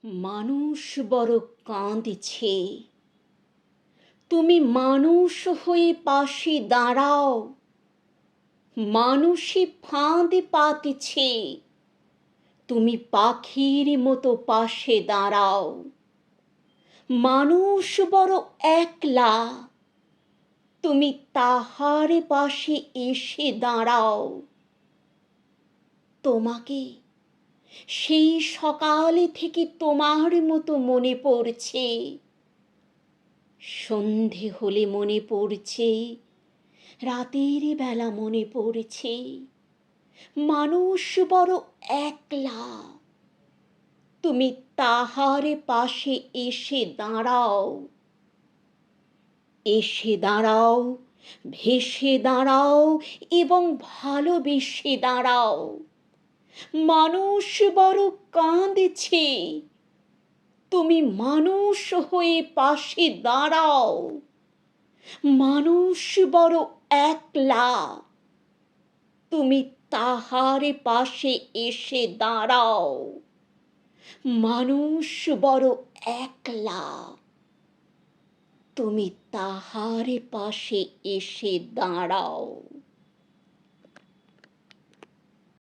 মানুষ বড় কাঁদছে, তুমি মানুষ হয়ে পাশে দাঁড়াও। মানুষই ফাঁদে পাতেছে, তুমি পাখির মতো পাশে দাঁড়াও। মানুষ বড় একলা, তুমি তাহার পাশে এসে দাঁড়াও। তোমাকে সেই সকাল থেকে তোমার মতো মনে পড়ছে। সন্ধে হলে মনে পড়ছে, রাতের বেলা মনে পড়ছে। মানুষ বড় একলা, তুমি তাহার পাশে এসে দাঁড়াও। এসে দাঁড়াও, ভেসে দাঁড়াও এবং ভালোবেসে দাঁড়াও। মানুষ বড় কাঁদছে, তুমি মানুষ হয়ে পাশে দাঁড়াও। মানুষ বড় একলা, তুমি তাহার পাশে এসে দাঁড়াও। মানুষ বড় একলা, তুমি তাহার পাশে এসে দাঁড়াও।